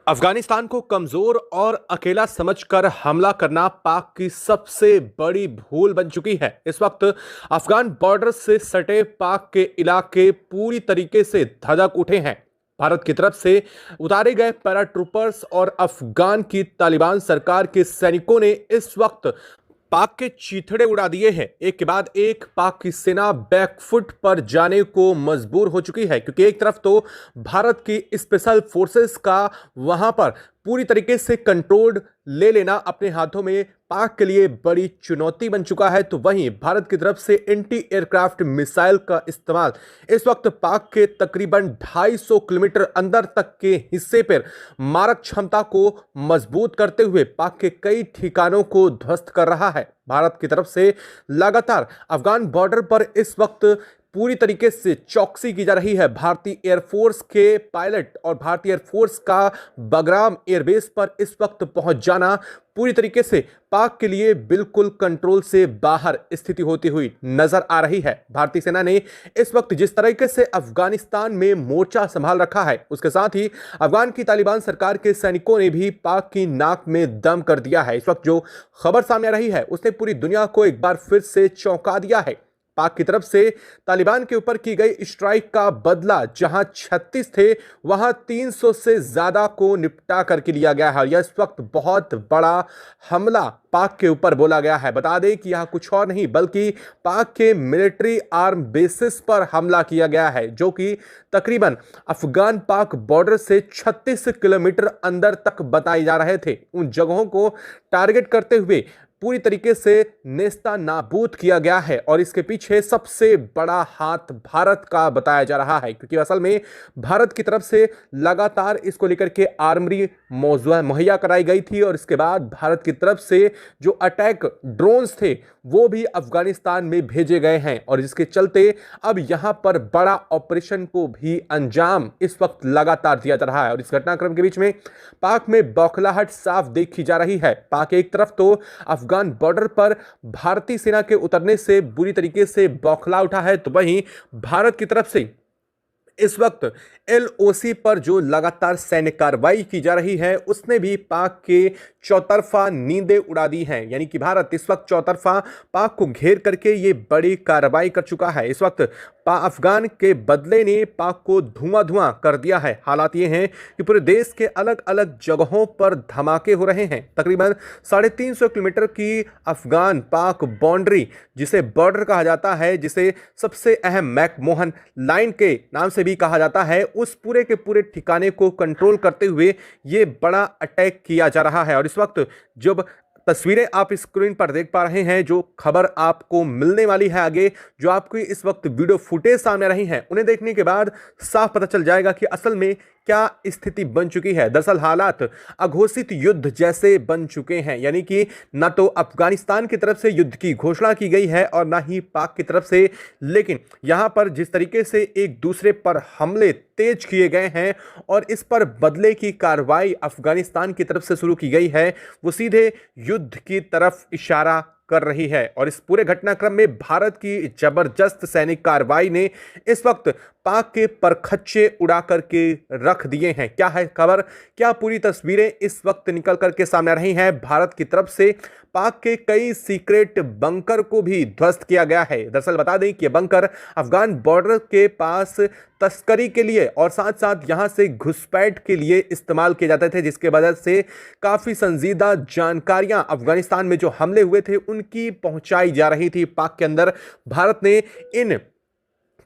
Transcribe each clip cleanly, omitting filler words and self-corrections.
अफगानिस्तान को कमजोर और अकेला समझकर हमला करना पाक की सबसे बड़ी भूल बन चुकी है। इस वक्त अफगान बॉर्डर से सटे पाक के इलाके पूरी तरीके से धधक उठे हैं। भारत की तरफ से उतारे गए पैराट्रूपर्स और अफगान की तालिबान सरकार के सैनिकों ने इस वक्त पाक के चीथड़े उड़ा दिए हैं। एक के बाद एक पाक की सेना बैकफुट पर जाने को मजबूर हो चुकी है, क्योंकि एक तरफ तो भारत की स्पेशल फोर्सेस का वहां पर पूरी तरीके से कंट्रोल ले लेना अपने हाथों में पाक के लिए बड़ी चुनौती बन चुका है, तो वहीं भारत की तरफ से एंटी एयरक्राफ्ट मिसाइल का इस्तेमाल इस वक्त पाक के तकरीबन 250 किलोमीटर अंदर तक के हिस्से पर मारक क्षमता को मजबूत करते हुए पाक के कई ठिकानों को ध्वस्त कर रहा है। भारत की तरफ से लगातार अफगान बॉर्डर पर इस वक्त पूरी तरीके से चौकसी की जा रही है। भारतीय एयरफोर्स के पायलट और भारतीय एयरफोर्स का बगराम एयरबेस पर इस वक्त पहुंच जाना पूरी तरीके से पाक के लिए बिल्कुल कंट्रोल से बाहर स्थिति होती हुई नजर आ रही है। भारतीय सेना ने इस वक्त जिस तरीके से अफगानिस्तान में मोर्चा संभाल रखा है, उसके साथ ही अफगान की तालिबान सरकार के सैनिकों ने भी पाक की नाक में दम कर दिया है। इस वक्त जो खबर सामने आ रही है उसने पूरी दुनिया को एक बार फिर से चौंका दिया है। पाक की तरफ से तालिबान के ऊपर की गई स्ट्राइक का बदला जहां 36 थे, वहां 300 से ज्यादा को निपटा करके लिया गया है। यह इस वक्त बहुत बड़ा हमला पाक के ऊपर बोला गया है। बता दें कि यह कुछ और नहीं बल्कि पाक के मिलिट्री आर्म बेसिस पर हमला किया गया है, जो कि तकरीबन अफगान पाक बॉर्डर से 36 किलोमीटर अंदर तक बताए जा रहे थे। उन जगहों को टारगेट करते हुए पूरी तरीके से नेस्ता नाबूद किया गया है और इसके पीछे सबसे बड़ा हाथ भारत का बताया जा रहा है, क्योंकि असल में भारत की तरफ से लगातार इसको लेकर के आर्मरी मुहैया कराई गई थी और इसके बाद भारत की तरफ से जो अटैक ड्रोन्स थे वो भी अफगानिस्तान में भेजे गए हैं और जिसके चलते अब यहां पर बड़ा ऑपरेशन को भी अंजाम इस वक्त लगातार दिया जा रहा है। और इस घटनाक्रम के बीच में पाक में बौखलाहट साफ देखी जा रही है। पाक एक तरफ तो अफगान बॉर्डर पर भारतीय सेना के उतरने से बुरी तरीके से बौखला उठा है, तो वहीं भारत की तरफ से इस वक्त एलओसी पर जो लगातार सैन्य कार्रवाई की जा रही है उसने भी पाक के चौतरफा नींदें उड़ा दी हैं। यानी कि भारत इस वक्त चौतरफा पाक को घेर करके ये बड़ी कार्रवाई कर चुका है। इस वक्त अफगान के बदले ने पाक को धुआं धुआं कर दिया है। हालात ये हैं कि पूरे देश के अलग अलग जगहों पर धमाके हो रहे हैं। तकरीबन 350 किलोमीटर की अफगान पाक बाउंड्री, जिसे बॉर्डर कहा जाता है, जिसे सबसे अहम मैकमोहन लाइन के नाम से भी कहा जाता है, उस पूरे के पूरे ठिकाने को कंट्रोल करते हुए ये बड़ा अटैक किया जा रहा है। और इस वक्त जब तस्वीरें आप स्क्रीन पर देख पा रहे हैं, जो खबर आपको मिलने वाली है आगे, जो आपको इस वक्त वीडियो फुटेज सामने रही हैं, उन्हें देखने के बाद साफ पता चल जाएगा कि असल में क्या स्थिति बन चुकी है। दरअसल हालात अघोषित युद्ध जैसे बन चुके हैं। यानी कि ना तो अफगानिस्तान की तरफ से युद्ध की घोषणा की गई है और ना ही पाक की तरफ से, लेकिन यहां पर जिस तरीके से एक दूसरे पर हमले तेज किए गए हैं और इस पर बदले की कार्रवाई अफगानिस्तान की तरफ से शुरू की गई है, वो सीधे युद्ध की तरफ इशारा कर रही है। और इस पूरे घटनाक्रम में भारत की जबरदस्त सैनिक कार्रवाई ने इस वक्त पाक के परखच्चे उड़ा करके रख दिए हैं। क्या है खबर, क्या पूरी तस्वीरें इस वक्त निकल करके सामने आ रही हैं। भारत की तरफ से पाक के कई सीक्रेट बंकर को भी ध्वस्त किया गया है। दरअसल बता दें कि बंकर अफगान बॉर्डर के पास तस्करी के लिए और साथ साथ यहां से घुसपैठ के लिए इस्तेमाल किए जाते थे, जिसके वजह से काफी संजीदा जानकारियां अफगानिस्तान में जो हमले हुए थे उनकी पहुंचाई जा रही थी पाक के अंदर। भारत ने इन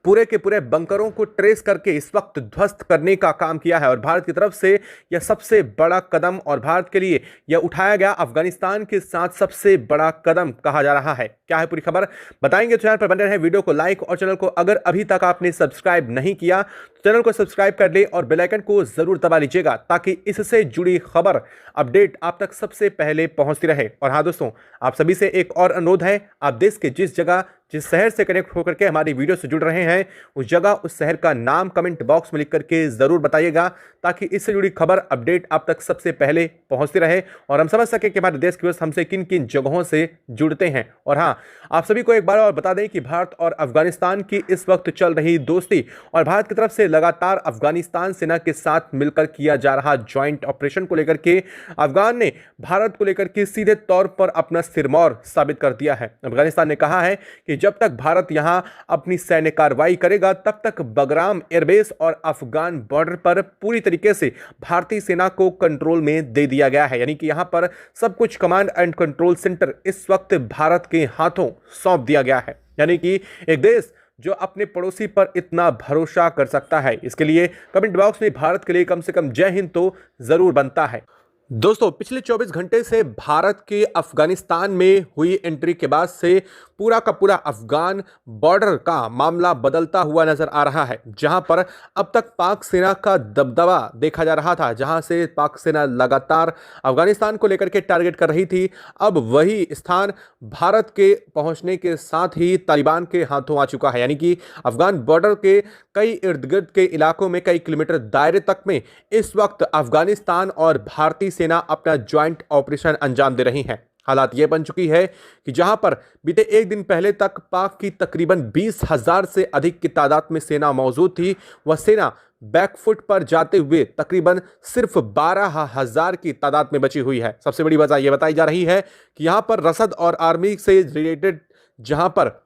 पूरे के पूरे बंकरों को ट्रेस करके इस वक्त ध्वस्त करने का काम किया है और भारत की तरफ से यह सबसे बड़ा कदम और भारत के लिए यह उठाया गया अफगानिस्तान के साथ सबसे बड़ा कदम कहा जा रहा है। क्या है पूरी खबर बताएंगे, तो चैनल पर बने रहें, वीडियो को लाइक और चैनल को अगर अभी तक आपने सब्सक्राइब नहीं किया तो चैनल को सब्सक्राइब कर ले और बेल आइकन को जरूर दबा लीजिएगा ताकि इससे जुड़ी खबर अपडेट आप तक सबसे पहले पहुंचती रहे। और हाँ दोस्तों, आप सभी से एक और अनुरोध है, आप देश के जिस जगह जिस शहर से कनेक्ट होकर के हमारी वीडियो से जुड़ रहे हैं उस जगह, उस शहर का नाम कमेंट बॉक्स में लिख करके जरूर बताइएगा, ताकि इससे जुड़ी खबर अपडेट आप तक सबसे पहले पहुंचती रहे और हम समझ सके कि हमारे देश के व्यवस्था हमसे किन किन जगहों से जुड़ते हैं। और हाँ, आप सभी को एक बार और बता दें कि भारत और अफगानिस्तान की इस वक्त चल रही दोस्ती और भारत की तरफ से लगातार अफगानिस्तान सेना के साथ मिलकर किया जा रहा ज्वाइंट ऑपरेशन को लेकर के अफगान ने भारत को लेकर के सीधे तौर पर अपना सिरमौर साबित कर दिया है। अफगानिस्तान ने कहा है कि जब तक भारत यहां अपनी सैन्य कार्रवाई करेगा तब तक बगराम एयरबेस और अफगान बॉर्डर पर पूरी तरीके से भारतीय सेना को कंट्रोल में दे दिया गया है। यानी कि यहां पर सब कुछ कमांड एंड कंट्रोल सेंटर इस वक्त भारत के हाथों सौंप दिया गया है। यानी कि एक देश जो अपने पड़ोसी पर इतना भरोसा कर सकता है, इसके लिए कमेंट बॉक्स में भारत के लिए कम से कम जय हिंद तो जरूर बनता है। दोस्तों, पिछले 24 घंटे से भारत के अफगानिस्तान में हुई एंट्री के बाद से पूरा का पूरा अफगान बॉर्डर का मामला बदलता हुआ नजर आ रहा है, जहां पर अब तक पाक सेना का दबदबा देखा जा रहा था, जहां से पाक सेना लगातार अफगानिस्तान को लेकर के टारगेट कर रही थी। अब वही स्थान भारत के पहुंचने के साथ ही तालिबान के हाथों आ चुका है। यानी कि अफगान बॉर्डर के कई इर्द गिर्द के इलाकों में, कई किलोमीटर दायरे तक में इस वक्त अफगानिस्तान और भारतीय सेना अपना ज्वाइंट ऑपरेशन अंजाम दे रही है। हालात यह बन चुकी है कि जहां पर बीते एक दिन पहले तक पाक की तकरीबन 20,000 से अधिक की तादाद में सेना मौजूद थी, वह सेना बैकफुट पर जाते हुए तकरीबन सिर्फ 12,000 की तादाद में बची हुई है। सबसे बड़ी वजह यह बताई जा रही है कि यहां पर रसद और आर्मी से रिलेटेड जहां पर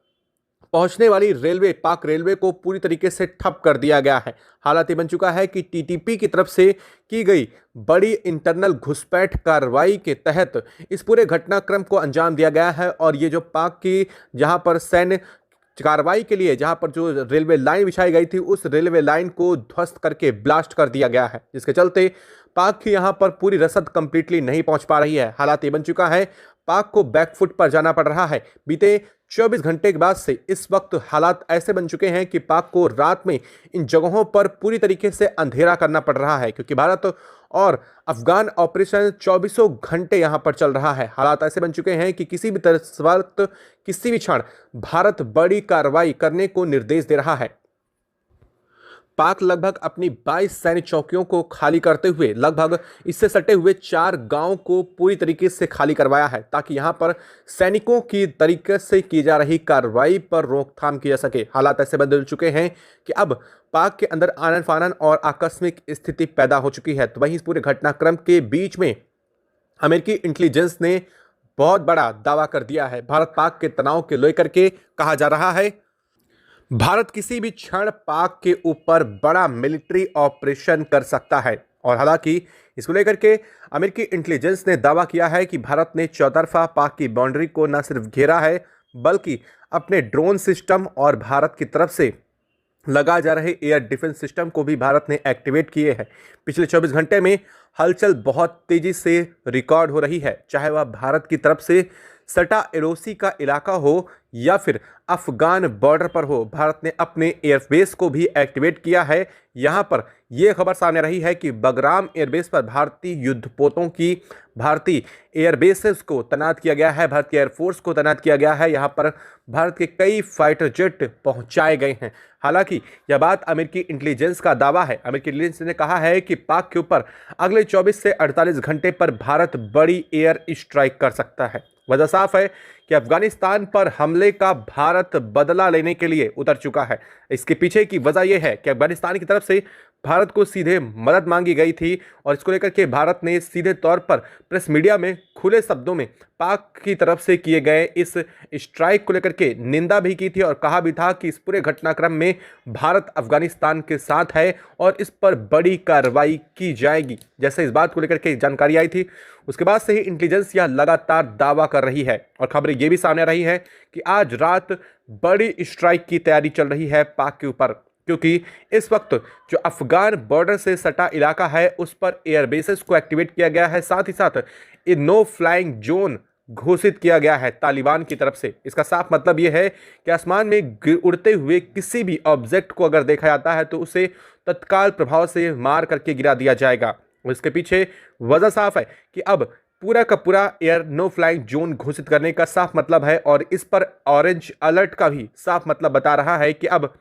पहुंचने वाली रेलवे, पाक रेलवे को पूरी तरीके से ठप कर दिया गया है। हालात ये बन चुका है कि टीटीपी की तरफ से की गई बड़ी इंटरनल घुसपैठ कार्रवाई के तहत इस पूरे घटनाक्रम को अंजाम दिया गया है और ये जो पाक की जहां पर सैन्य कार्रवाई के लिए जहां पर जो रेलवे लाइन बिछाई गई थी, उस रेलवे लाइन को ध्वस्त करके ब्लास्ट कर दिया गया है, जिसके चलते पाक की यहां पर पूरी रसद कंप्लीटली नहीं पहुंच पा रही है। हालात ये बन चुका है पाक को बैकफुट पर जाना पड़ रहा है। बीते 24 घंटे के बाद से इस वक्त हालात ऐसे बन चुके हैं कि पाक को रात में इन जगहों पर पूरी तरीके से अंधेरा करना पड़ रहा है, क्योंकि भारत और अफगान ऑपरेशन 24 घंटे यहां पर चल रहा है। हालात ऐसे बन चुके हैं कि किसी भी वक्त, किसी भी क्षण भारत बड़ी कार्रवाई करने को निर्देश दे रहा है। पाक लगभग अपनी 22 सैन्य चौकियों को खाली करते हुए लगभग इससे सटे हुए 4 गांव को पूरी तरीके से खाली करवाया है, ताकि यहां पर सैनिकों की तरीके से की जा रही कार्रवाई पर रोकथाम की जा सके। हालात ऐसे बदल चुके हैं कि अब पाक के अंदर आनन फानन और आकस्मिक स्थिति पैदा हो चुकी है। तो वहीं इस पूरे घटनाक्रम के बीच में अमेरिकी इंटेलिजेंस ने बहुत बड़ा दावा कर दिया है। भारत पाक के तनाव के लेकर के कहा जा रहा है भारत किसी भी क्षण पाक के ऊपर बड़ा मिलिट्री ऑपरेशन कर सकता है। और हालांकि इसको लेकर के अमेरिकी इंटेलिजेंस ने दावा किया है कि भारत ने चौतरफा पाक की बाउंड्री को न सिर्फ घेरा है, बल्कि अपने ड्रोन सिस्टम और भारत की तरफ से लगा जा रहे एयर डिफेंस सिस्टम को भी भारत ने एक्टिवेट किए हैं। पिछले 24 घंटे में हलचल बहुत तेजी से रिकॉर्ड हो रही है, चाहे वह भारत की तरफ से सटा एरोसी का इलाका हो या फिर अफगान बॉर्डर पर हो। भारत ने अपने एयरबेस को भी एक्टिवेट किया है। यहां पर यह खबर सामने रही है कि बगराम एयरबेस पर भारतीय युद्धपोतों की, भारतीय एयरबेसेस को तैनात किया गया है, भारतीय एयरफोर्स को तैनात किया गया है। यहां पर भारत के कई फाइटर जेट पहुंचाए गए हैं। हालांकि यह बात अमेरिकी इंटेलिजेंस का दावा है। अमेरिकी इंटेलिजेंस ने कहा है कि पाक के ऊपर अगले 24 से 48 घंटे पर भारत बड़ी एयर स्ट्राइक कर सकता है। वजह साफ है कि अफगानिस्तान पर हमले का भारत बदला लेने के लिए उतर चुका है। इसके पीछे की वजह यह है कि अफगानिस्तान की तरफ से भारत को सीधे मदद मांगी गई थी और इसको लेकर के भारत ने सीधे तौर पर प्रेस मीडिया में खुले शब्दों में पाक की तरफ से किए गए इस स्ट्राइक को लेकर के निंदा भी की थी और कहा भी था कि इस पूरे घटनाक्रम में भारत अफगानिस्तान के साथ है और इस पर बड़ी कार्रवाई की जाएगी। जैसे इस बात को लेकर के जानकारी आई थी, उसके बाद से ही इंटेलिजेंस यह लगातार दावा कर रही है और खबरें ये भी सामने आ रही है कि आज रात बड़ी स्ट्राइक की तैयारी चल रही है पाक के ऊपर, क्योंकि इस वक्त जो अफगान बॉर्डर से सटा इलाका है उस पर एयरबेसेस को एक्टिवेट किया गया है। साथ ही साथ नो फ्लाइंग जोन घोषित किया गया है तालिबान की तरफ से। इसका साफ मतलब यह है कि आसमान में उड़ते हुए किसी भी ऑब्जेक्ट को अगर देखा जाता है तो उसे तत्काल प्रभाव से मार करके गिरा दिया जाएगा। और इसके पीछे वजह साफ है कि अब पूरा का पूरा एयर नो फ्लाइंग जोन घोषित करने का साफ मतलब है और इस पर ऑरेंज अलर्ट का भी साफ मतलब बता रहा है कि अब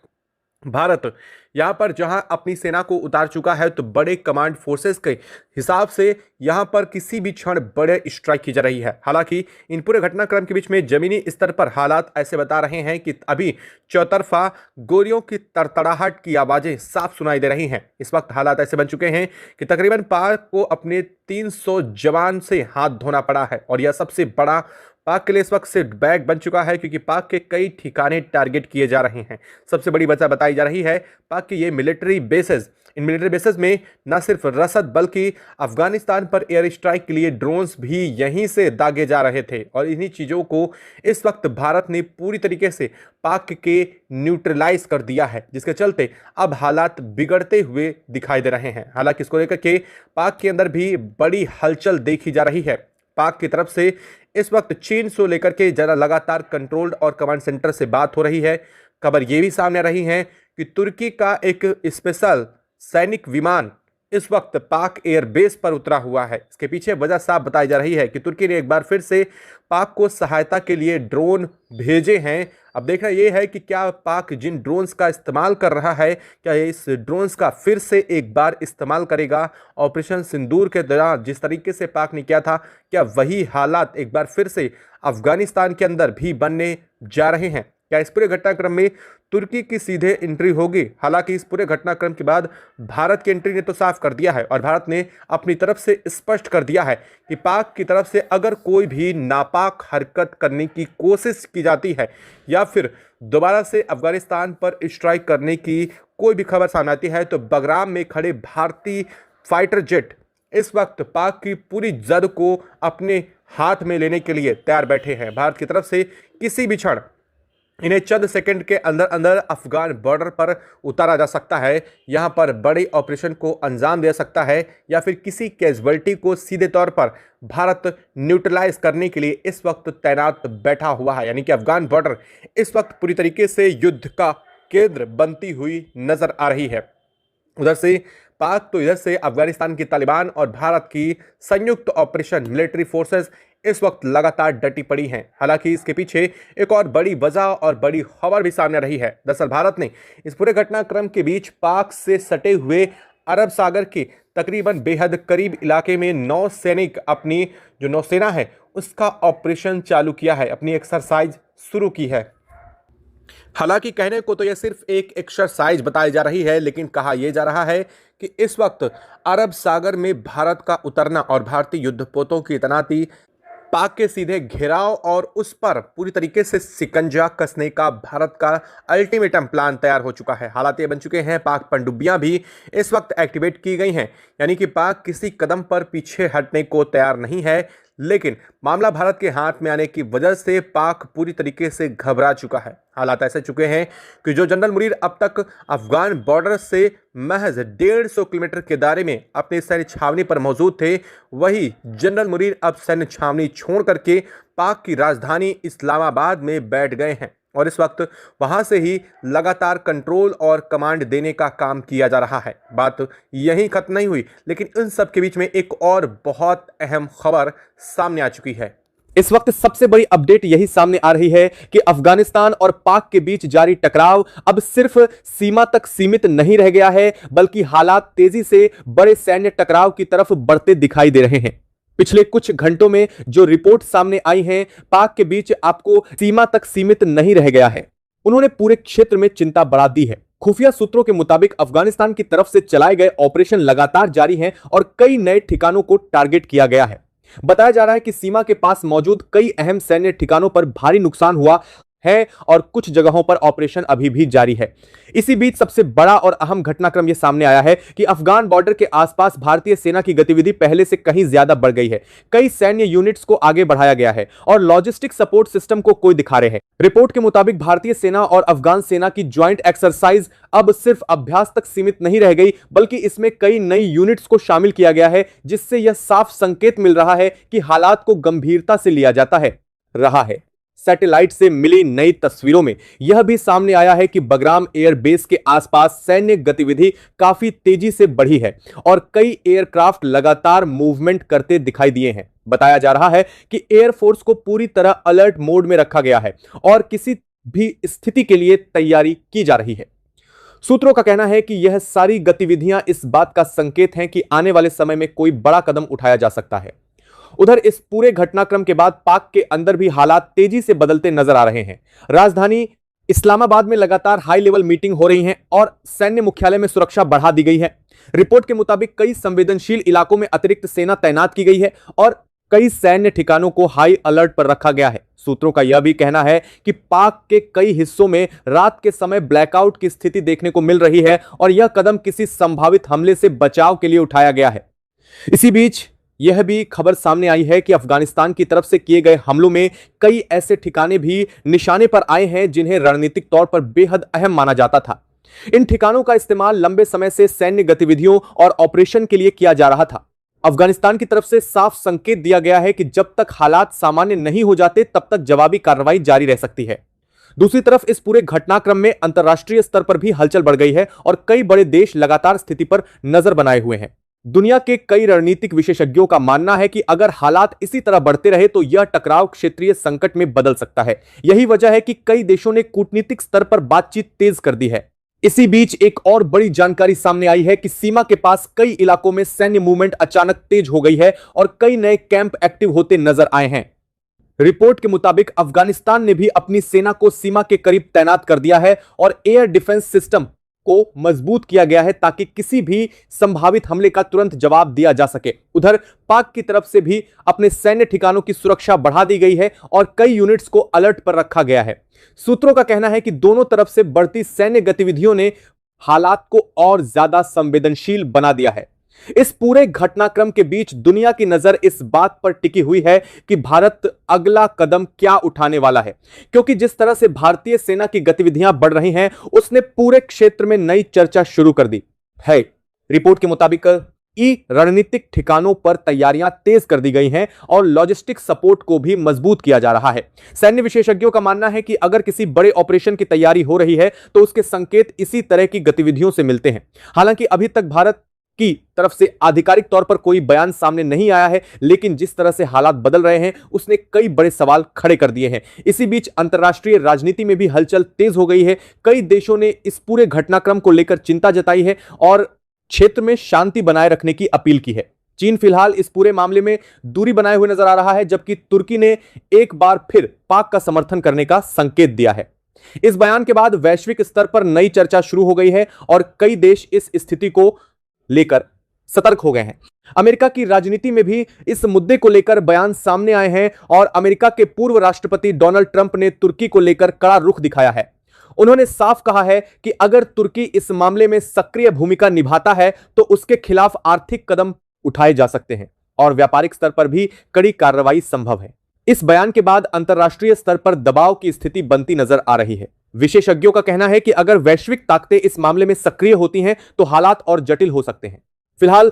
भारत यहां पर जहां अपनी सेना को उतार चुका है तो बड़े कमांड फोर्सेस के हिसाब से यहां पर किसी भी क्षण बड़े स्ट्राइक की जा रही है। हालांकि इन पूरे घटनाक्रम के बीच में जमीनी स्तर पर हालात ऐसे बता रहे हैं कि अभी चौतरफा गोलियों की तड़तड़ाहट की आवाजें साफ सुनाई दे रही हैं। इस वक्त हालात ऐसे बन चुके हैं कि तकरीबन पाक को अपने 300 जवान से हाथ धोना पड़ा है और यह सबसे बड़ा पाक के लिए इस वक्त से बैग बन चुका है, क्योंकि पाक के कई ठिकाने टारगेट किए जा रहे हैं। सबसे बड़ी वजह बताई जा रही है पाक के ये military bases, in military bases में न सिर्फ रसद बल्कि अफगानिस्तान पर एयर स्ट्राइक के लिए ड्रोन्स भी यहीं से दागे जा रहे थे और इन्हीं चीज़ों को इस वक्त भारत ने पूरी तरीके से पाक के न्यूट्रलाइज कर दिया है, जिसके चलते अब हालात बिगड़ते हुए दिखाई दे रहे हैं। हालांकि इसको लेकर के पाक के अंदर भी बड़ी हलचल देखी जा रही है। पाक की तरफ से इस वक्त चीन से लेकर के जरा लगातार कंट्रोल्ड और कमांड सेंटर से बात हो रही है। खबर यह भी सामने आ रही है कि तुर्की का एक स्पेशल सैनिक विमान इस वक्त पाक एयरबेस पर उतरा हुआ है। इसके पीछे वजह साफ बताई जा रही है कि तुर्की ने एक बार फिर से पाक को सहायता के लिए ड्रोन भेजे हैं। अब देखना यह है कि क्या पाक जिन ड्रोन्स का इस्तेमाल कर रहा है, क्या इस ड्रोन्स का फिर से एक बार इस्तेमाल करेगा। ऑपरेशन सिंदूर के दौरान जिस तरीके से पाक ने किया था, क्या वही हालात एक बार फिर से अफगानिस्तान के अंदर भी बनने जा रहे हैं? क्या इस पूरे घटनाक्रम में तुर्की की सीधे एंट्री होगी? हालांकि इस पूरे घटनाक्रम के बाद भारत की एंट्री ने तो साफ कर दिया है और भारत ने अपनी तरफ से स्पष्ट कर दिया है कि पाक की तरफ से अगर कोई भी नापाक हरकत करने की कोशिश की जाती है या फिर दोबारा से अफगानिस्तान पर स्ट्राइक करने की कोई भी खबर सामने आती है तो बगराम में खड़े भारतीय फाइटर जेट इस वक्त पाक की पूरी जद को अपने हाथ में लेने के लिए तैयार बैठे हैं। भारत की तरफ से किसी भी क्षण इन्हें चंद सेकंड के अंदर अंदर अफगान बॉर्डर पर उतारा जा सकता है, यहां पर बड़े ऑपरेशन को अंजाम दे सकता है या फिर किसी कैजुअलिटी को सीधे तौर पर भारत न्यूट्रलाइज करने के लिए इस वक्त तैनात बैठा हुआ है। यानी कि अफगान बॉर्डर इस वक्त पूरी तरीके से युद्ध का केंद्र बनती हुई नजर आ रही है। उधर से पाक तो इधर से अफगानिस्तान की तालिबान और भारत की संयुक्त ऑपरेशन मिलिट्री फोर्सेस इस वक्त लगातार डटी पड़ी हैं। हालांकि इसके पीछे एक और बड़ी वजह और बड़ी खबर भी सामने रही है। दरअसल भारत ने इस पूरे घटनाक्रम के बीच पाक से सटे हुए अरब सागर के तकरीबन बेहद करीब इलाके में नौसैनिक अपनी जो नौसेना है उसका ऑपरेशन चालू किया है, अपनी एक्सरसाइज शुरू की है। हालांकि कहने को तो यह सिर्फ एक एक्सरसाइज बताई जा रही है, लेकिन कहा यह जा रहा है कि इस वक्त अरब सागर में भारत का उतरना और भारतीय युद्धपोतों की तैनाती पाक के सीधे घेराव और उस पर पूरी तरीके से शिकंजा कसने का भारत का अल्टीमेटम प्लान तैयार हो चुका है। हालात ये बन चुके हैं, पाक पनडुब्बियां भी इस वक्त एक्टिवेट की गई हैं। यानी कि पाक किसी कदम पर पीछे हटने को तैयार नहीं है, लेकिन मामला भारत के हाथ में आने की वजह से पाक पूरी तरीके से घबरा चुका है। हालात ऐसे चुके हैं कि जो जनरल मुनीर अब तक अफगान बॉर्डर से महज 150 किलोमीटर के दायरे में अपने सैन्य छावनी पर मौजूद थे, वही जनरल मुनीर अब सैन्य छावनी छोड़ करके पाक की राजधानी इस्लामाबाद में बैठ गए हैं और इस वक्त वहां से ही लगातार कंट्रोल और कमांड देने का काम किया जा रहा है। बात यहीं खत्म नहीं हुई, लेकिन इन सब के बीच में एक और बहुत अहम खबर सामने आ चुकी है। इस वक्त सबसे बड़ी अपडेट यही सामने आ रही है कि अफगानिस्तान और पाक के बीच जारी टकराव अब सिर्फ सीमा तक सीमित नहीं रह गया है, बल्कि हालात तेजी से बड़े सैन्य टकराव की तरफ बढ़ते दिखाई दे रहे हैं। पिछले कुछ घंटों में जो रिपोर्ट सामने आई हैं, पाक के बीच आपको सीमा तक सीमित नहीं रह गया है, उन्होंने पूरे क्षेत्र में चिंता बढ़ा दी है। खुफिया सूत्रों के मुताबिक अफगानिस्तान की तरफ से चलाए गए ऑपरेशन लगातार जारी हैं और कई नए ठिकानों को टारगेट किया गया है। बताया जा रहा है कि सीमा के पास मौजूद कई अहम सैन्य ठिकानों पर भारी नुकसान हुआ है और कुछ जगहों पर ऑपरेशन अभी भी जारी है। इसी बीच सबसे बड़ा और अहम घटनाक्रम यह सामने आया है कि अफगान बॉर्डर के आसपास भारतीय सेना की गतिविधि पहले से कहीं ज्यादा बढ़ गई है। कई सैन्य यूनिट्स को आगे बढ़ाया गया है और लॉजिस्टिक सपोर्ट सिस्टम को कोई दिखा रहे हैं। रिपोर्ट के मुताबिक भारतीय सेना और अफगान सेना की ज्वाइंट एक्सरसाइज अब सिर्फ अभ्यास तक सीमित नहीं रह गई, बल्कि इसमें कई नई यूनिट्स को शामिल किया गया है, जिससे यह साफ संकेत मिल रहा है कि हालात को गंभीरता से लिया जाता है रहा है। सैटेलाइट से मिली नई तस्वीरों में यह भी सामने आया है कि बगराम एयरबेस के आसपास सैन्य गतिविधि काफी तेजी से बढ़ी है और कई एयरक्राफ्ट लगातार मूवमेंट करते दिखाई दिए हैं। बताया जा रहा है कि एयरफोर्स को पूरी तरह अलर्ट मोड में रखा गया है और किसी भी स्थिति के लिए तैयारी की जा रही है। सूत्रों का कहना है कि यह सारी गतिविधियां इस बात का संकेत हैं कि आने वाले समय में कोई बड़ा कदम उठाया जा सकता है। उधर इस पूरे घटनाक्रम के बाद पाक के अंदर भी हालात तेजी से बदलते नजर आ रहे हैं। राजधानी इस्लामाबाद में लगातार हाई लेवल मीटिंग हो रही है और सैन्य मुख्यालय में सुरक्षा बढ़ा दी गई है। रिपोर्ट के मुताबिक कई संवेदनशील इलाकों में अतिरिक्त सेना तैनात की गई है और कई सैन्य ठिकानों को हाई अलर्ट पर रखा गया है। सूत्रों का यह भी कहना है कि पाक के कई हिस्सों में रात के समय ब्लैकआउट की स्थिति देखने को मिल रही है और यह कदम किसी संभावित हमले से बचाव के लिए उठाया गया है। इसी बीच यह भी खबर सामने आई है कि अफगानिस्तान की तरफ से किए गए हमलों में कई ऐसे ठिकाने भी निशाने पर आए हैं जिन्हें रणनीतिक तौर पर बेहद अहम माना जाता था। इन ठिकानों का इस्तेमाल लंबे समय से सैन्य गतिविधियों और ऑपरेशन के लिए किया जा रहा था। अफगानिस्तान की तरफ से साफ संकेत दिया गया है कि जब तक हालात सामान्य नहीं हो जाते तब तक जवाबी कार्रवाई जारी रह सकती है। दूसरी तरफ इस पूरे घटनाक्रम में अंतर्राष्ट्रीय स्तर पर भी हलचल बढ़ गई है और कई बड़े देश लगातार स्थिति पर नजर बनाए हुए हैं। दुनिया के कई रणनीतिक विशेषज्ञों का मानना है कि अगर हालात इसी तरह बढ़ते रहे तो यह टकराव क्षेत्रीय संकट में बदल सकता है। यही वजह है कि कई देशों ने कूटनीतिक स्तर पर बातचीत तेज कर दी है। इसी बीच एक और बड़ी जानकारी सामने आई है कि सीमा के पास कई इलाकों में सैन्य मूवमेंट अचानक तेज हो गई है और कई नए कैंप एक्टिव होते नजर आए हैं। रिपोर्ट के मुताबिक अफगानिस्तान ने भी अपनी सेना को सीमा के करीब तैनात कर दिया है और एयर डिफेंस सिस्टम को मजबूत किया गया है ताकि किसी भी संभावित हमले का तुरंत जवाब दिया जा सके। उधर पाक की तरफ से भी अपने सैन्य ठिकानों की सुरक्षा बढ़ा दी गई है और कई यूनिट्स को अलर्ट पर रखा गया है। सूत्रों का कहना है कि दोनों तरफ से बढ़ती सैन्य गतिविधियों ने हालात को और ज्यादा संवेदनशील बना दिया है। इस पूरे घटनाक्रम के बीच दुनिया की नजर इस बात पर टिकी हुई है कि भारत अगला कदम क्या उठाने वाला है, क्योंकि जिस तरह से भारतीय सेना की गतिविधियां बढ़ रही हैं, उसने पूरे क्षेत्र में नई चर्चा शुरू कर दी है। रिपोर्ट के मुताबिक रणनीतिक ठिकानों पर तैयारियां तेज कर दी गई हैं और लॉजिस्टिक सपोर्ट को भी मजबूत किया जा रहा है। सैन्य विशेषज्ञों का मानना है कि अगर किसी बड़े ऑपरेशन की तैयारी हो रही है तो उसके संकेत इसी तरह की गतिविधियों से मिलते हैं। हालांकि अभी तक भारत की तरफ से आधिकारिक तौर पर कोई बयान सामने नहीं आया है, लेकिन जिस तरह से हालात बदल रहे हैं उसने कई बड़े सवाल खड़े कर दिए हैं। इसी बीच अंतर्राष्ट्रीय राजनीति में भी हलचल तेज हो गई है। कई देशों ने इस पूरे घटनाक्रम को लेकर चिंता जताई है और क्षेत्र में शांति बनाए रखने की अपील की है। चीन फिलहाल इस पूरे मामले में दूरी बनाए हुए नजर आ रहा है, जबकि तुर्की ने एक बार फिर पाक का समर्थन करने का संकेत दिया है। इस बयान के बाद वैश्विक स्तर पर नई चर्चा शुरू हो गई है और कई देश इस स्थिति को लेकर सतर्क हो गए हैं। अमेरिका की राजनीति में भी इस मुद्दे को लेकर बयान सामने आए हैं और अमेरिका के पूर्व राष्ट्रपति डोनाल्ड ट्रंप ने तुर्की को लेकर कड़ा रुख दिखाया है। उन्होंने साफ कहा है कि अगर तुर्की इस मामले में सक्रिय भूमिका निभाता है तो उसके खिलाफ आर्थिक कदम उठाए जा सकते हैं और व्यापारिक स्तर पर भी कड़ी कार्रवाई संभव है। इस बयान के बाद अंतर्राष्ट्रीय स्तर पर दबाव की स्थिति बनती नजर आ रही है। विशेषज्ञों का कहना है कि अगर वैश्विक ताकतें इस मामले में सक्रिय होती हैं तो हालात और जटिल हो सकते हैं। फिलहाल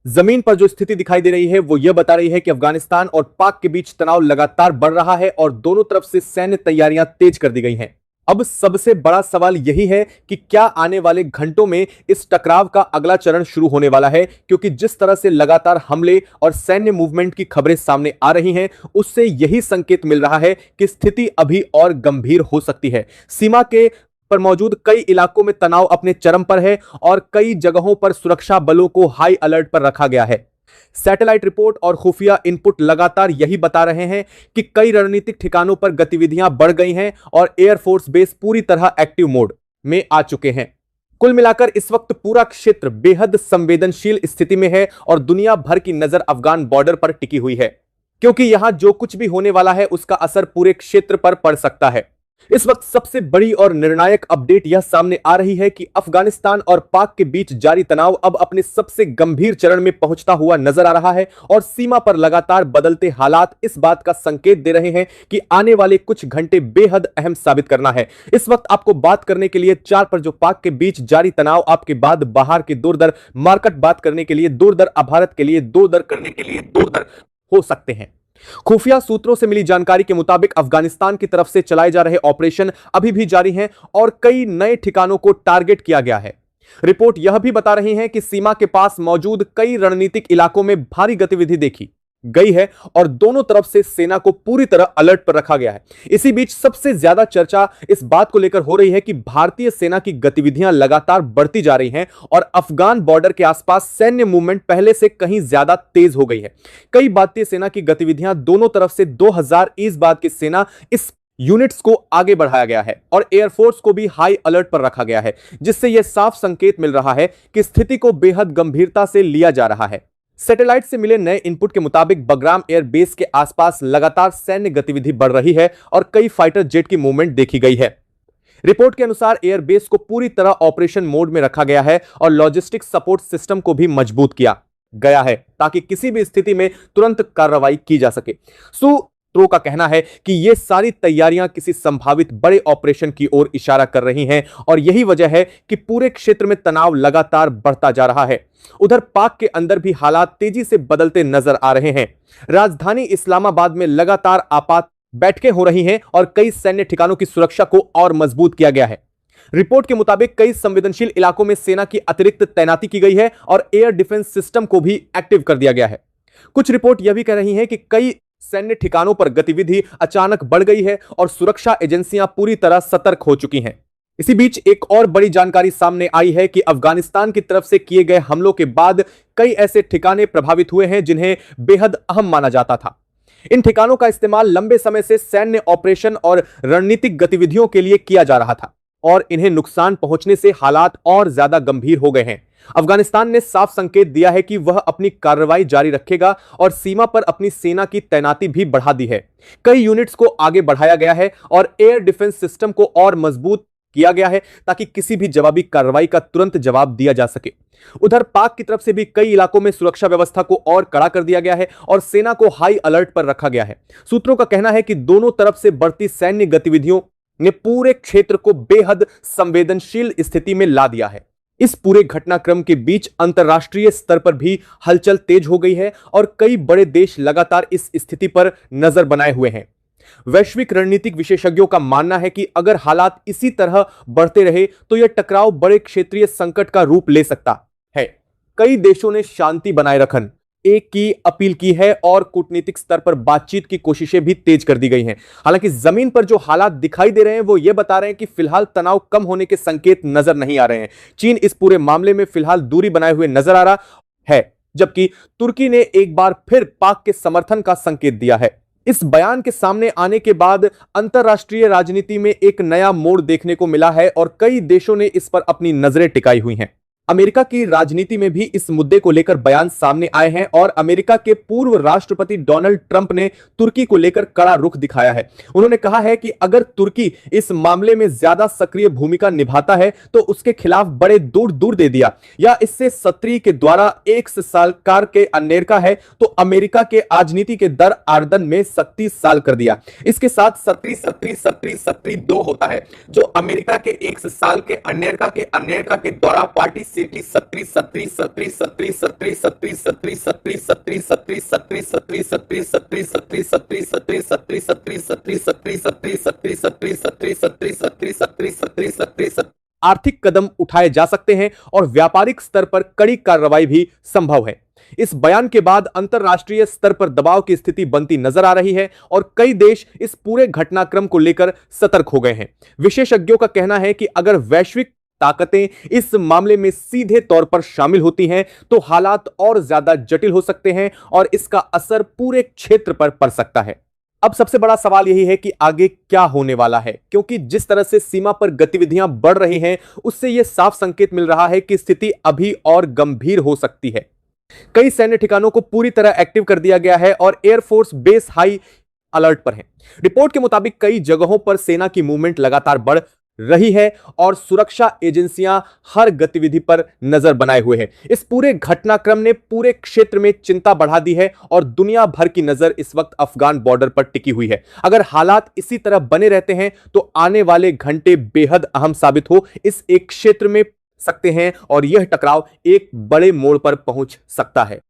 जमीन पर जो स्थिति दिखाई दे रही है वो यह बता रही है कि अफगानिस्तान और पाक के बीच तनाव लगातार बढ़ रहा है और दोनों तरफ से सैन्य तैयारियां तेज कर दी गई हैं। अब सबसे बड़ा सवाल यही है कि क्या आने वाले घंटों में इस टकराव का अगला चरण शुरू होने वाला है, क्योंकि जिस तरह से लगातार हमले और सैन्य मूवमेंट की खबरें सामने आ रही हैं उससे यही संकेत मिल रहा है कि स्थिति अभी और गंभीर हो सकती है। सीमा के पर मौजूद कई इलाकों में तनाव अपने चरम पर है और कई जगहों पर सुरक्षा बलों को हाई अलर्ट पर रखा गया है। सैटेलाइट रिपोर्ट और खुफिया इनपुट लगातार यही बता रहे हैं कि कई रणनीतिक ठिकानों पर गतिविधियां बढ़ गई हैं और एयरफोर्स बेस पूरी तरह एक्टिव मोड में आ चुके हैं। कुल मिलाकर इस वक्त पूरा क्षेत्र बेहद संवेदनशील स्थिति में है और दुनिया भर की नजर अफगान बॉर्डर पर टिकी हुई है, क्योंकि यहां जो कुछ भी होने वाला है उसका असर पूरे क्षेत्र पर पड़ सकता है। इस वक्त सबसे बड़ी और निर्णायक अपडेट यह सामने आ रही है कि अफगानिस्तान और पाक के बीच जारी तनाव अब अपने सबसे गंभीर चरण में पहुंचता हुआ नजर आ रहा है और सीमा पर लगातार बदलते हालात इस बात का संकेत दे रहे हैं कि आने वाले कुछ घंटे बेहद अहम साबित करना है। इस वक्त आपको बात करने के लिए 4 पर जो पाक के बीच जारी तनाव, आपके बाद बाहर के दूर दर मार्केट बात करने के लिए दूर दर, भारत के लिए दूर दर करने के लिए दूर दर हो सकते हैं। खुफिया सूत्रों से मिली जानकारी के मुताबिक अफगानिस्तान की तरफ से चलाए जा रहे ऑपरेशन अभी भी जारी हैं और कई नए ठिकानों को टारगेट किया गया है। रिपोर्ट यह भी बता रही है कि सीमा के पास मौजूद कई रणनीतिक इलाकों में भारी गतिविधि देखी गई है और दोनों तरफ से सेना को पूरी तरह अलर्ट पर रखा गया है। इसी बीच सबसे ज्यादा चर्चा इस बात को लेकर हो रही है कि भारतीय सेना की गतिविधियां लगातार बढ़ती जा रही हैं और अफगान बॉर्डर के आसपास सैन्य मूवमेंट पहले से कहीं ज्यादा तेज हो गई है। कई भारतीय सेना की गतिविधियां दोनों तरफ से 2000 इस बात की सेना इस यूनिट्स को आगे बढ़ाया गया है और एयरफोर्स को भी हाई अलर्ट पर रखा गया है, जिससे यह साफ संकेत मिल रहा है कि स्थिति को बेहद गंभीरता से लिया जा रहा है। सैटेलाइट से मिले नए इनपुट के मुताबिक बगराम एयर बेस के आसपास लगातार सैन्य गतिविधि बढ़ रही है और कई फाइटर जेट की मूवमेंट देखी गई है। रिपोर्ट के अनुसार एयर बेस को पूरी तरह ऑपरेशन मोड में रखा गया है और लॉजिस्टिक सपोर्ट सिस्टम को भी मजबूत किया गया है ताकि किसी भी स्थिति में तुरंत कार्रवाई की जा सके। सूत्रों का कहना है कि ये सारी तैयारियां किसी संभावित बड़े ऑपरेशन की ओर इशारा कर रही हैं और यही वजह है कि पूरे क्षेत्र में तनाव लगातार बढ़ता जा रहा है। उधर पाक के अंदर भी हालात तेजी से बदलते नजर आ रहे हैं। राजधानी इस्लामाबाद में लगातार आपात बैठकें हो रही हैं और कई सैन्य ठिकानों की सुरक्षा को और मजबूत किया गया है। रिपोर्ट के मुताबिक कई संवेदनशील इलाकों में सेना की अतिरिक्त तैनाती की गई है और एयर डिफेंस सिस्टम को भी एक्टिव कर दिया गया है। कुछ रिपोर्ट यह भी कह रही हैं कि कई सैन्य ठिकानों पर गतिविधि अचानक बढ़ गई है और सुरक्षा एजेंसियां पूरी तरह सतर्क हो चुकी हैं। इसी बीच एक और बड़ी जानकारी सामने आई है कि अफगानिस्तान की तरफ से किए गए हमलों के बाद कई ऐसे ठिकाने प्रभावित हुए हैं जिन्हें बेहद अहम माना जाता था। इन ठिकानों का इस्तेमाल लंबे समय से सैन्य ऑपरेशन और रणनीतिक गतिविधियों के लिए किया जा रहा था और इन्हें नुकसान पहुंचने से हालात और ज्यादा गंभीर हो गए हैं। अफगानिस्तान ने साफ संकेत दिया है कि वह अपनी कार्रवाई जारी रखेगा और सीमा पर अपनी सेना की तैनाती भी बढ़ा दी है। कई यूनिट्स को आगे बढ़ाया गया है और एयर डिफेंस सिस्टम को और मजबूत किया गया है ताकि किसी भी जवाबी कार्रवाई का तुरंत जवाब दिया जा सके। उधर पाक की तरफ से भी कई इलाकों में सुरक्षा व्यवस्था को और कड़ा कर दिया गया है और सेना को हाई अलर्ट पर रखा गया है। सूत्रों का कहना है कि दोनों तरफ से बढ़ती सैन्य गतिविधियों ने पूरे क्षेत्र को बेहद संवेदनशील स्थिति में ला दिया है। इस पूरे घटनाक्रम के बीच अंतर्राष्ट्रीय स्तर पर भी हलचल तेज हो गई है और कई बड़े देश लगातार इस स्थिति पर नजर बनाए हुए हैं। वैश्विक रणनीतिक विशेषज्ञों का मानना है कि अगर हालात इसी तरह बढ़ते रहे तो यह टकराव बड़े क्षेत्रीय संकट का रूप ले सकता है। कई देशों ने शांति बनाए रखने की अपील की है और कूटनीतिक स्तर पर बातचीत की कोशिशें भी तेज कर दी गई हैं। हालांकि जमीन पर जो हालात दिखाई दे रहे हैं वो ये बता रहे हैं कि फिलहाल तनाव कम होने के संकेत नजर नहीं आ रहे हैं। चीन इस पूरे मामले में फिलहाल दूरी बनाए हुए नजर आ रहा है, जबकि तुर्की ने एक बार फिर पाक के समर्थन का संकेत दिया है। इस बयान के सामने आने के बाद अंतर्राष्ट्रीय राजनीति में एक नया मोड़ देखने को मिला है और कई देशों ने इस पर अपनी नजरें टिकाई हुई हैं। अमेरिका की राजनीति में भी इस मुद्दे को लेकर बयान सामने आए हैं और अमेरिका के पूर्व राष्ट्रपति डोनाल्ड ट्रंप ने तुर्की को लेकर कड़ा रुख दिखाया है। उन्होंने कहा है कि अगर तुर्की इस मामले में ज्यादा सक्रिय भूमिका निभाता है तो उसके खिलाफ बड़े दूर दे दिया या इससे सत्री के द्वारा 1 साल कार के अनेरका है तो अमेरिका के राजनीति के दर आर्दन में 37 साल कर दिया। इसके साथ सत्री 2 होता है जो अमेरिका के 1 साल के अनेरका के द्वारा पार्टी आर्थिक कदम उठाए जा सकते हैं और व्यापारिक स्तर पर कड़ी कार्रवाई भी संभव है। इस बयान के बाद अंतरराष्ट्रीय स्तर पर दबाव की स्थिति बनती नजर आ रही है और कई देश इस पूरे घटनाक्रम को लेकर सतर्क हो गए हैं। विशेषज्ञों का कहना है कि अगर वैश्विक ताकतें इस मामले में सीधे तौर पर शामिल होती हैं तो हालात और ज्यादा जटिल हो सकते हैं और इसका असर पूरे क्षेत्र पर पड़ सकता है। अब सबसे बड़ा सवाल यही है कि आगे क्या होने वाला है, क्योंकि जिस तरह से सीमा पर गतिविधियां बढ़ रही हैं उससे यह साफ संकेत मिल रहा है कि स्थिति अभी और गंभीर हो सकती है। कई सैन्य ठिकानों को पूरी तरह एक्टिव कर दिया गया है और एयरफोर्स बेस हाई अलर्ट पर है। रिपोर्ट के मुताबिक कई जगहों पर सेना की मूवमेंट लगातार बढ़ रही है और सुरक्षा एजेंसियां हर गतिविधि पर नजर बनाए हुए हैं। इस पूरे घटनाक्रम ने पूरे क्षेत्र में चिंता बढ़ा दी है और दुनिया भर की नजर इस वक्त अफगान बॉर्डर पर टिकी हुई है। अगर हालात इसी तरह बने रहते हैं तो आने वाले घंटे बेहद अहम साबित हो इस एक क्षेत्र में सकते हैं और यह टकराव एक बड़े मोड़ पर पहुंच सकता है।